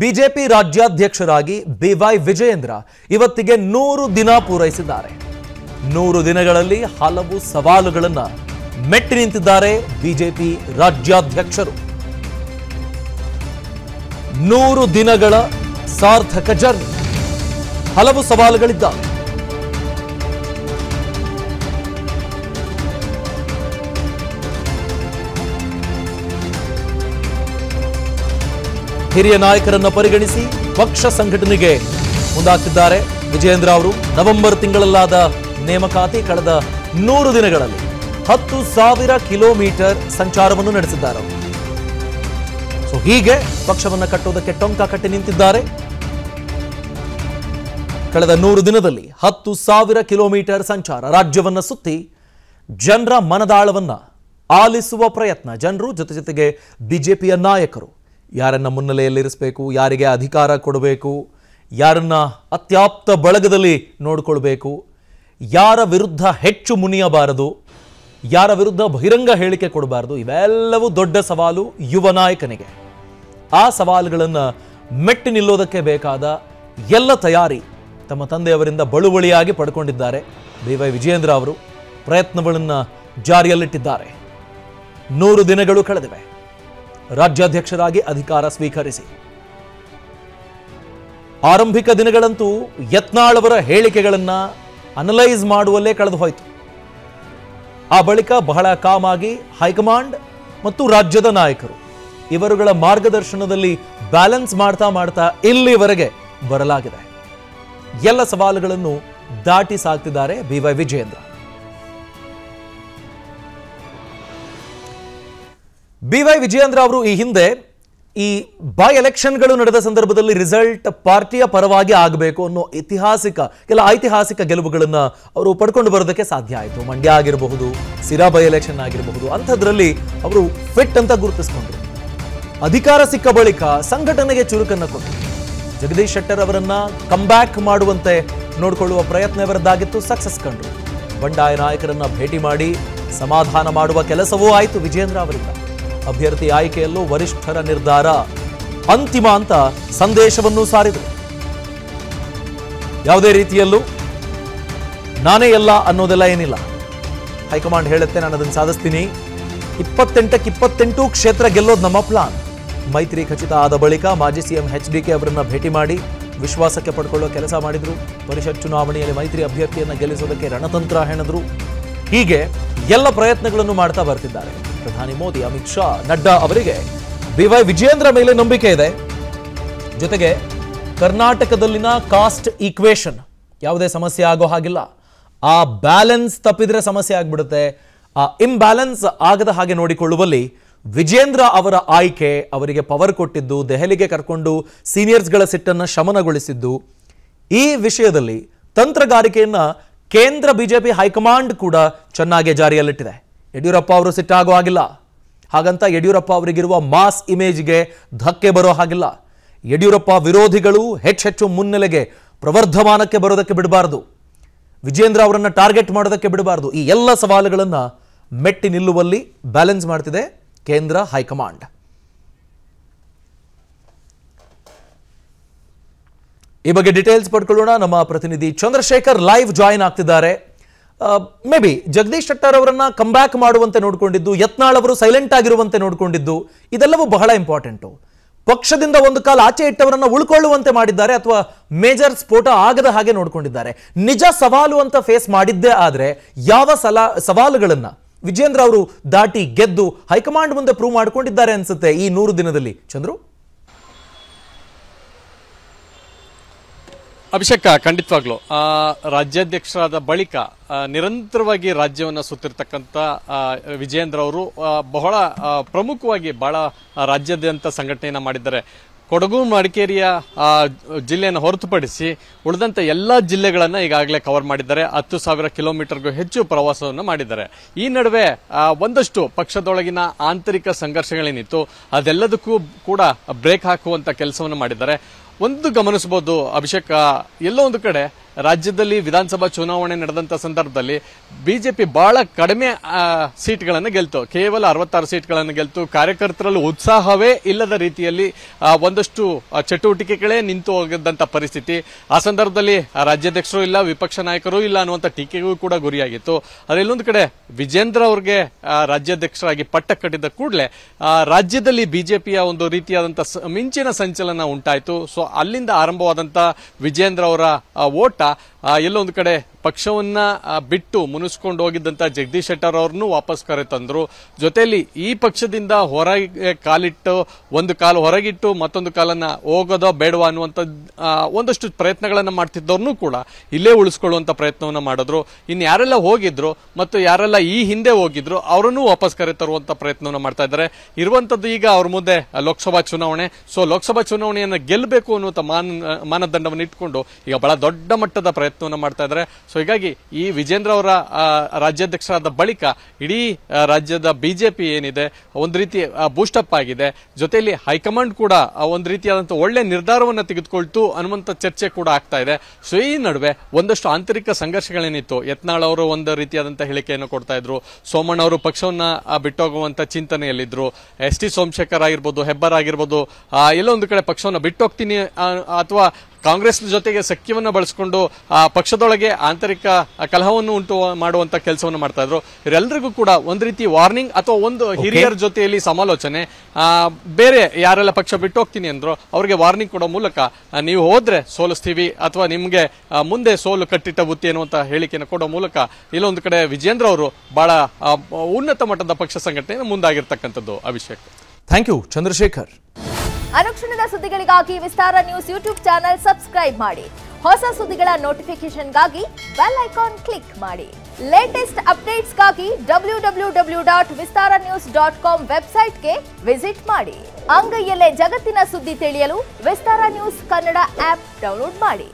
BJP ರಾಜ್ಯಾಧ್ಯಕ್ಷರಾಗಿ B Y Vijayendra ಇವತ್ತಿಗೆ 100 ದಿನ ಪೂರೈಸಿದ್ದಾರೆ. 100 ದಿನಗಳಲ್ಲಿ ಹಲವು ಸವಾಲುಗಳನ್ನು ಮೆಟ್ಟಿ ನಿಂತಿದ್ದಾರೆ ಬಿಜೆಪಿ ರಾಜ್ಯಾಧ್ಯಕ್ಷರು. 100 ದಿನಗಳ ಸಾರ್ಥಕ ಜರ್ನಿ, ಹಲವು ಸವಾಲುಗಳಿದ್ದಾವೆ. ಹಿರಿಯ ನಾಯಕರನ್ನು ಪರಿಗಣಿಸಿ ಪಕ್ಷ ಸಂಘಟನೆಗೆ ಮುಂದಾಗ್ತಿದ್ದಾರೆ ವಿಜಯೇಂದ್ರ ಅವರು. ನವೆಂಬರ್ ತಿಂಗಳಲ್ಲಾದ ನೇಮಕಾತಿ ಕಳೆದ 100 ದಿನಗಳಲ್ಲಿ 10,000 ಕಿಲೋಮೀಟರ್ ಸಂಚಾರವನ್ನು ನಡೆಸಿದ್ದಾರೆ. ಸೊ ಹೀಗೆ ಪಕ್ಷವನ್ನು ಕಟ್ಟುವುದಕ್ಕೆ ಟೊಂಕ ಕಟ್ಟಿ ನಿಂತಿದ್ದಾರೆ. ಕಳೆದ 100 ದಿನದಲ್ಲಿ 10,000 ಕಿಲೋಮೀಟರ್ ಸಂಚಾರ, ರಾಜ್ಯವನ್ನ ಸುತ್ತಿ ಜನರ ಮನದಾಳವನ್ನ ಆಲಿಸುವ ಪ್ರಯತ್ನ. ಜನರು ಜೊತೆಗೆ ಬಿಜೆಪಿಯ ನಾಯಕರು ಯಾರನ್ನ ಮುನ್ನೆಲೆಯಲ್ಲಿರಿಸಬೇಕು, ಯಾರಿಗೆ ಅಧಿಕಾರ ಕೊಡಬೇಕು, ಯಾರನ್ನ ಅತ್ಯಾಪ್ತ ಬಳಗದಲ್ಲಿ ನೋಡಿಕೊಳ್ಬೇಕು, ಯಾರ ವಿರುದ್ಧ ಹೆಚ್ಚು ಮುನಿಯಬಾರದು, ಯಾರ ವಿರುದ್ಧ ಬಹಿರಂಗ ಹೇಳಿಕೆ ಕೊಡಬಾರದು, ಇವೆಲ್ಲವೂ ದೊಡ್ಡ ಸವಾಲು ಯುವ ನಾಯಕನಿಗೆ. ಆ ಸವಾಲುಗಳನ್ನು ಮೆಟ್ಟಿ ನಿಲ್ಲೋದಕ್ಕೆ ಬೇಕಾದ ಎಲ್ಲ ತಯಾರಿ ತಮ್ಮ ತಂದೆಯವರಿಂದ ಬಳುವಳಿಯಾಗಿ ಪಡ್ಕೊಂಡಿದ್ದಾರೆ ಬಿವೈ ವಿಜಯೇಂದ್ರ ಅವರು. ಪ್ರಯತ್ನಗಳನ್ನು ಜಾರಿಯಲ್ಲಿಟ್ಟಿದ್ದಾರೆ. 100 ದಿನಗಳು ಕಳೆದಿವೆ ರಾಜ್ಯಾಧ್ಯಕ್ಷರಾಗಿ ಅಧಿಕಾರ ಸ್ವೀಕರಿಸಿ. ಆರಂಭಿಕ ದಿನಗಳಂತೂ ಯತ್ನಾಳ್ ಅವರ ಹೇಳಿಕೆಗಳನ್ನು ಅನಲೈಸ್ ಮಾಡುವಲ್ಲೇ ಕಳೆದು ಹೋಯಿತು. ಆ ಬಳಿಕ ಬಹಳ ಕಾಮಾಗಿ ಹೈಕಮಾಂಡ್ ಮತ್ತು ರಾಜ್ಯದ ನಾಯಕರು ಇವರುಗಳ ಮಾರ್ಗದರ್ಶನದಲ್ಲಿ ಬ್ಯಾಲೆನ್ಸ್ ಮಾಡ್ತಾ ಇಲ್ಲಿವರೆಗೆ ಬರಲಾಗಿದೆ. ಎಲ್ಲ ಸವಾಲುಗಳನ್ನು ದಾಟಿ ಸಾಗ್ತಿದ್ದಾರೆ ಬಿವೈ ವಿಜಯೇಂದ್ರ. ಬಿವೈ ವಿಜಯೇಂದ್ರ ಅವರು ಈ ಹಿಂದೆ ಈ ಬೈ ಎಲೆಕ್ಷನ್ಗಳು ನಡೆದ ಸಂದರ್ಭದಲ್ಲಿ ರಿಸಲ್ಟ್ ಪಾರ್ಟಿಯ ಪರವಾಗಿ ಆಗಬೇಕು ಅನ್ನೋ ಐತಿಹಾಸಿಕ ಗೆಲುವುಗಳನ್ನು ಅವರು ಪಡ್ಕೊಂಡು ಬರೋದಕ್ಕೆ ಸಾಧ್ಯ ಆಯಿತು. ಮಂಡ್ಯ ಆಗಿರಬಹುದು, ಸಿರಾ ಬೈ ಎಲೆಕ್ಷನ್ ಆಗಿರಬಹುದು, ಅಂಥದ್ರಲ್ಲಿ ಅವರು ಫಿಟ್ ಅಂತ ಗುರುತಿಸಿಕೊಂಡ್ರು. ಅಧಿಕಾರ ಸಿಕ್ಕ ಬಳಿಕ ಸಂಘಟನೆಗೆ ಚುರುಕನ್ನು ಕೊಟ್ಟರು. ಜಗದೀಶ್ ಶೆಟ್ಟರ್ ಅವರನ್ನ ಕಂಬ್ಯಾಕ್ ಮಾಡುವಂತೆ ನೋಡಿಕೊಳ್ಳುವ ಪ್ರಯತ್ನ ಇವರದ್ದಾಗಿತ್ತು. ಸಕ್ಸಸ್ ಕಂಡ್ರು. ಬಂಡಾಯ ನಾಯಕರನ್ನ ಭೇಟಿ ಮಾಡಿ ಸಮಾಧಾನ ಮಾಡುವ ಕೆಲಸವೂ ಆಯಿತು ವಿಜಯೇಂದ್ರ ಅವರಿಂದ. ಅಭ್ಯರ್ಥಿ ಆಯ್ಕೆಯಲ್ಲೂ ವರಿಷ್ಠರ ನಿರ್ಧಾರ ಅಂತಿಮ ಅಂತ ಸಂದೇಶವನ್ನು ಸಾರಿದರು. ಯಾವುದೇ ರೀತಿಯಲ್ಲೂ ನಾನೇ ಎಲ್ಲ ಅನ್ನೋದೆಲ್ಲ ಏನಿಲ್ಲ. ಹೈಕಮಾಂಡ್ ಹೇಳುತ್ತೆ ನಾನು ಅದನ್ನು ಸಾಧಿಸ್ತೀನಿ. 28ಕ್ಕೆ 28 ಕ್ಷೇತ್ರ ಗೆಲ್ಲೋದು ನಮ್ಮ ಪ್ಲಾನ್. ಮೈತ್ರಿ ಖಚಿತ ಆದ ಬಳಿಕ ಮಾಜಿ ಸಿಎಂ HDK ಅವರನ್ನ ಭೇಟಿ ಮಾಡಿ ವಿಶ್ವಾಸಕ್ಕೆ ಪಡ್ಕೊಳ್ಳುವ ಕೆಲಸ ಮಾಡಿದ್ರು. ಪರಿಷತ್ ಚುನಾವಣೆಯಲ್ಲಿ ಮೈತ್ರಿ ಅಭ್ಯರ್ಥಿಯನ್ನು ಗೆಲ್ಲಿಸೋದಕ್ಕೆ ರಣತಂತ್ರ ಹೆಣೆದ್ರು. ಹೀಗೆ ಎಲ್ಲ ಪ್ರಯತ್ನಗಳನ್ನು ಮಾಡ್ತಾ ಬರ್ತಿದ್ದಾರೆ. ಪ್ರಧಾನಿ ಮೋದಿ, ಅಮಿತ್ ಶಾ, ನಡ್ಡಾ ಅವರಿಗೆ ಬಿವೈ ವಿಜಯೇಂದ್ರ ಮೇಲೆ ನಂಬಿಕೆ ಇದೆ. ಜೊತೆಗೆ ಕರ್ನಾಟಕದಲ್ಲಿನ ಕಾಸ್ಟ್ ಈಕ್ವೇಷನ್ ಯಾವುದೇ ಸಮಸ್ಯೆ ಆಗೋ ಹಾಗಿಲ್ಲ. ಆ ಬ್ಯಾಲೆನ್ಸ್ ತಪ್ಪಿದ್ರೆ ಸಮಸ್ಯೆ ಆಗ್ಬಿಡುತ್ತೆ. ಆ ಇಂಬ್ಯಾಲೆನ್ಸ್ ಆಗದ ಹಾಗೆ ನೋಡಿಕೊಳ್ಳುವಲ್ಲಿ ವಿಜಯೇಂದ್ರ ಅವರ ಆಯ್ಕೆ ಅವರಿಗೆ ಪವರ್ ಕೊಟ್ಟಿದ್ದು, ದೆಹಲಿಗೆ ಕರ್ಕೊಂಡು ಸೀನಿಯರ್ಸ್ಗಳ ಸಿಟ್ಟನ್ನು ಶಮನಗೊಳಿಸಿದ್ದು, ಈ ವಿಷಯದಲ್ಲಿ ತಂತ್ರಗಾರಿಕೆಯನ್ನ ಕೇಂದ್ರ ಬಿಜೆಪಿ ಹೈಕಮಾಂಡ್ ಕೂಡ ಚೆನ್ನಾಗಿ ಜಾರಿಯಲ್ಲಿಟ್ಟಿದೆ. ಯಡಿಯೂರಪ್ಪ ಅವರು ಸಿಟ್ಟಾಗೋ ಹಾಗಿಲ್ಲ. ಹಾಗಂತ ಯಡಿಯೂರಪ್ಪ ಅವರಿಗಿರುವ ಮಾಸ್ ಇಮೇಜ್ಗೆ ಧಕ್ಕೆ ಬರೋ ಹಾಗಿಲ್ಲ. ಯಡಿಯೂರಪ್ಪ ವಿರೋಧಿಗಳು ಹೆಚ್ಚೆಚ್ಚು ಮುನ್ನೆಲೆಗೆ ಪ್ರವರ್ಧಮಾನಕ್ಕೆ ಬರೋದಕ್ಕೆ ಬಿಡಬಾರದು. ವಿಜಯೇಂದ್ರ ಅವರನ್ನು ಟಾರ್ಗೆಟ್ ಮಾಡೋದಕ್ಕೆ ಬಿಡಬಾರದು. ಈ ಎಲ್ಲ ಸವಾಲುಗಳನ್ನು ಮೆಟ್ಟಿ ನಿಲ್ಲುವಲ್ಲಿ ಬ್ಯಾಲೆನ್ಸ್ ಮಾಡ್ತಿದೆ ಕೇಂದ್ರ ಹೈಕಮಾಂಡ್. ಈ ಬಗ್ಗೆ ಡೀಟೇಲ್ಸ್ ಪಡ್ಕೊಳ್ಳೋಣ. ನಮ್ಮ ಪ್ರತಿನಿಧಿ ಚಂದ್ರಶೇಖರ್ ಲೈವ್ ಜಾಯಿನ್ ಆಗ್ತಿದ್ದಾರೆ. ಮೇ ಬಿ ಜಗದೀಶ್ ಶೆಟ್ಟರ್ ಅವರನ್ನ ಕಂಬ್ಯಾಕ್ ಮಾಡುವಂತೆ ನೋಡಿಕೊಂಡಿದ್ದು, ಯತ್ನಾಳ್ ಅವರು ಸೈಲೆಂಟ್ ಆಗಿರುವಂತೆ ನೋಡಿಕೊಂಡಿದ್ದು, ಇದೆಲ್ಲವೂ ಬಹಳ ಇಂಪಾರ್ಟೆಂಟು. ಪಕ್ಷದಿಂದ ಒಂದು ಕಾಲ ಆಚೆ ಇಟ್ಟವರನ್ನ ಉಳ್ಕೊಳ್ಳುವಂತೆ ಮಾಡಿದ್ದಾರೆ ಅಥವಾ ಮೇಜರ್ ಸ್ಫೋಟ ಆಗದ ಹಾಗೆ ನೋಡಿಕೊಂಡಿದ್ದಾರೆ. ನಿಜ ಸವಾಲು ಅಂತ ಫೇಸ್ ಮಾಡಿದ್ದೇ ಆದ್ರೆ ಯಾವ ಸವಾಲುಗಳನ್ನ ವಿಜಯೇಂದ್ರ ಅವರು ದಾಟಿ ಗೆದ್ದು ಹೈಕಮಾಂಡ್ ಮುಂದೆ ಪ್ರೂವ್ ಮಾಡ್ಕೊಂಡಿದ್ದಾರೆ ಅನ್ಸುತ್ತೆ ಈ 100 ದಿನದಲ್ಲಿ. ಚಂದ್ರು, ಅಭಿಷೇಕ್, ಖಂಡಿತವಾಗ್ಲು ರಾಜ್ಯಾಧ್ಯಕ್ಷರಾದ ಬಳಿಕ ನಿರಂತರವಾಗಿ ರಾಜ್ಯವನ್ನು ಸುತ್ತಿರ್ತಕ್ಕಂಥ ವಿಜಯೇಂದ್ರ ಅವರು ಬಹಳ ಪ್ರಮುಖವಾಗಿ ಬಹಳ ರಾಜ್ಯಾದ್ಯಂತ ಸಂಘಟನೆಯನ್ನ ಮಾಡಿದ್ದಾರೆ. ಕೊಡಗು ಮಡಿಕೇರಿಯ ಜಿಲ್ಲೆಯನ್ನು ಹೊರತುಪಡಿಸಿ ಉಳಿದಂತ ಎಲ್ಲಾ ಜಿಲ್ಲೆಗಳನ್ನ ಈಗಾಗಲೇ ಕವರ್ ಮಾಡಿದ್ದಾರೆ. 10,000 ಕಿಲೋಮೀಟರ್ಗೂ ಹೆಚ್ಚು ಪ್ರವಾಸವನ್ನು ಮಾಡಿದ್ದಾರೆ. ಈ ನಡುವೆ ಒಂದಷ್ಟು ಪಕ್ಷದೊಳಗಿನ ಆಂತರಿಕ ಸಂಘರ್ಷಗಳೇನಿತ್ತು ಅದೆಲ್ಲದಕ್ಕೂ ಕೂಡ ಬ್ರೇಕ್ ಹಾಕುವಂತ ಕೆಲಸವನ್ನು ಮಾಡಿದ್ದಾರೆ. ಒಂದು ಗಮನಿಸಬಹುದು ಅಭಿಷೇಕ್, ಎಲ್ಲೋ ಒಂದು ಕಡೆ ರಾಜ್ಯದಲ್ಲಿ ವಿಧಾನಸಭಾ ಚುನಾವಣೆ ನಡೆದಂತ ಸಂದರ್ಭದಲ್ಲಿ ಬಿಜೆಪಿ ಬಹಳ ಕಡಿಮೆ ಸೀಟ್ಗಳನ್ನು ಗೆಲ್ತು, ಕೇವಲ 66 ಸೀಟ್ಗಳನ್ನು ಗೆಲ್ತು. ಕಾರ್ಯಕರ್ತರಲ್ಲಿ ಉತ್ಸಾಹವೇ ಇಲ್ಲದ ರೀತಿಯಲ್ಲಿ ಒಂದಷ್ಟು ಚಟುವಟಿಕೆಗಳೇ ನಿಂತು ಹೋಗದಂತ ಪರಿಸ್ಥಿತಿ. ಆ ಸಂದರ್ಭದಲ್ಲಿ ರಾಜ್ಯಾಧ್ಯಕ್ಷರು ಇಲ್ಲ, ವಿಪಕ್ಷ ನಾಯಕರು ಇಲ್ಲ ಅನ್ನುವಂಥ ಟೀಕೆಗೂ ಕೂಡ ಗುರಿಯಾಗಿತ್ತು. ಆದರೆ ಇಲ್ಲೊಂದು ಕಡೆ ವಿಜೇಂದ್ರ ಅವ್ರಿಗೆ ರಾಜ್ಯಾಧ್ಯಕ್ಷರಾಗಿ ಪಟ್ಟ ಕಟ್ಟಿದ ಕೂಡಲೇ ರಾಜ್ಯದಲ್ಲಿ ಬಿಜೆಪಿಯ ಒಂದು ರೀತಿಯಾದಂತಹ ಮಿಂಚಿನ ಸಂಚಲನ ಉಂಟಾಯಿತು. ಸೊ ಅಲ್ಲಿಂದ ಆರಂಭವಾದಂತ ವಿಜೇಂದ್ರ ಅವರ ಓಟ ಎಲ್ಲೊಂದು ಕಡೆ ಪಕ್ಷವನ್ನ ಬಿಟ್ಟು ಮುನಿಸ್ಕೊಂಡು ಹೋಗಿದ್ದಂತ ಜಗದೀಶ್ ಶೆಟ್ಟರ್ ಅವ್ರನ್ನು ವಾಪಸ್ ಕರೆತಂದ್ರು. ಜೊತೆಯಲ್ಲಿ ಈ ಪಕ್ಷದಿಂದ ಹೊರಗೆ ಕಾಲಿಟ್ಟು ಒಂದು ಕಾಲು ಹೊರಗಿಟ್ಟು ಮತ್ತೊಂದು ಕಾಲನ್ನ ಹೋಗೋದೋ ಬೇಡವಾ ಅನ್ನುವಂಥ ಒಂದಷ್ಟು ಪ್ರಯತ್ನಗಳನ್ನ ಮಾಡ್ತಿದ್ದವ್ರನ್ನೂ ಕೂಡ ಇಲ್ಲೇ ಉಳಿಸ್ಕೊಳ್ಳುವಂತ ಪ್ರಯತ್ನವನ್ನ ಮಾಡಿದ್ರು. ಇನ್ನು ಯಾರೆಲ್ಲ ಹೋಗಿದ್ರು ಮತ್ತು ಯಾರೆಲ್ಲ ಈ ಹಿಂದೆ ಹೋಗಿದ್ರು ಅವರನ್ನು ವಾಪಸ್ ಕರೆತರುವಂತ ಪ್ರಯತ್ನವನ್ನ ಮಾಡ್ತಾ ಇದ್ದಾರೆ. ಇರುವಂತದ್ದು ಈಗ ಅವ್ರ ಮುಂದೆ ಲೋಕಸಭಾ ಚುನಾವಣೆ. ಸೊ ಲೋಕಸಭಾ ಚುನಾವಣೆಯನ್ನು ಗೆಲ್ಲಬೇಕು ಅನ್ನುವಂಥ ಮಾನದಂಡವನ್ನು ಇಟ್ಕೊಂಡು ಈಗ ಬಹಳ ದೊಡ್ಡ ಮಟ್ಟದ ಪ್ರಯತ್ನವನ್ನ ಮಾಡ್ತಾ ಇದ್ದಾರೆ. ಸೊ ಹೀಗಾಗಿ ಈ ವಿಜೇಂದ್ರ ಅವರ ರಾಜ್ಯಾಧ್ಯಕ್ಷರಾದ ಬಳಿಕ ಇಡೀ ರಾಜ್ಯದ ಬಿಜೆಪಿ ಏನಿದೆ ಒಂದು ರೀತಿ ಬೂಸ್ಟಪ್ ಆಗಿದೆ. ಜೊತೆಯಲ್ಲಿ ಹೈಕಮಾಂಡ್ ಕೂಡ ಒಂದು ರೀತಿಯಾದಂತಹ ಒಳ್ಳೆ ನಿರ್ಧಾರವನ್ನ ತೆಗೆದುಕೊಳ್ತು ಅನ್ನುವಂಥ ಚರ್ಚೆ ಕೂಡ ಆಗ್ತಾ ಇದೆ. ಸೊ ಈ ನಡುವೆ ಒಂದಷ್ಟು ಆಂತರಿಕ ಸಂಘರ್ಷಗಳೇನಿತ್ತು. ಯತ್ನಾಳ್ ಅವರು ಒಂದು ರೀತಿಯಾದಂತಹ ಹೇಳಿಕೆಯನ್ನು ಕೊಡ್ತಾ ಇದ್ರು, ಸೋಮಣ್ಣ ಅವರು ಪಕ್ಷವನ್ನ ಬಿಟ್ಟೋಗುವಂತ ಚಿಂತನೆಯಲ್ಲಿದ್ರು, ಎಸ್ ಟಿ ಸೋಮಶೇಖರ್ ಆಗಿರ್ಬೋದು, ಹೆಬ್ಬಾರ್ ಆಗಿರ್ಬೋದು, ಎಲ್ಲೊಂದು ಕಡೆ ಪಕ್ಷವನ್ನ ಬಿಟ್ಟೋಗ್ತೀನಿ ಅಥವಾ ಕಾಂಗ್ರೆಸ್ ಜೊತೆಗೆ ಸಖ್ಯವನ್ನ ಬಳಸಿಕೊಂಡು ಪಕ್ಷದೊಳಗೆ ಆಂತರಿಕ ಕಲಹವನ್ನು ಉಂಟು ಮಾಡುವಂತ ಕೆಲಸವನ್ನು ಮಾಡ್ತಾ ಇದ್ರು. ಇವರೆಲ್ಲರಿಗೂ ಕೂಡ ಒಂದು ರೀತಿ ವಾರ್ನಿಂಗ್ ಅಥವಾ ಒಂದು ಹಿರಿಯರ ಜೊತೆಯಲ್ಲಿ ಸಮಾಲೋಚನೆ, ಬೇರೆ ಯಾರೆಲ್ಲ ಪಕ್ಷ ಬಿಟ್ಟು ಹೋಗ್ತೀನಿ ಅಂದ್ರು ಅವರಿಗೆ ವಾರ್ನಿಂಗ್ ಕೊಡೋ ಮೂಲಕ ನೀವು ಹೋದ್ರೆ ಸೋಲಿಸ್ತೀವಿ ಅಥವಾ ನಿಮ್ಗೆ ಮುಂದೆ ಸೋಲು ಕಟ್ಟಿಟ್ಟ ಬುತ್ತಿ ಅನ್ನುವಂತ ಹೇಳಿಕೆಯನ್ನು ಕೊಡೋ ಮೂಲಕ ಇಲ್ಲೊಂದು ಕಡೆ ವಿಜೇಂದ್ರ ಅವರು ಬಹಳ ಉನ್ನತ ಮಟ್ಟದ ಪಕ್ಷ ಸಂಘಟನೆ ಮುಂದಾಗಿರ್ತಕ್ಕಂಥದ್ದು. Abhishek, thank you Chandrashekhar. ಅನುಕ್ಷಣದ ಸುದ್ದಿಗಳಿಗಾಗಿ Vistara news YouTube channel subscribe ಮಾಡಿ. ಹೊಸ ಸುದ್ದಿಗಳ ನೋಟಿಫಿಕೇಶನ್ಗಾಗಿ ಬೆಲ್ ಐಕಾನ್ ಕ್ಲಿಕ್ ಮಾಡಿ. ಲೇಟೆಸ್ಟ್ ಅಪ್ಡೇಟ್ಸ್ಗಾಗಿ www.vistaranews.com ವೆಬ್ಸೈಟ್ಗೆ ವಿಸಿಟ್ ಮಾಡಿ. ಅಂಗೈಯಲ್ಲೇ ಜಗತ್ತಿನ ಸುದ್ದಿ ತಿಳಿಯಲು Vistara news Kannada app download ಮಾಡಿ.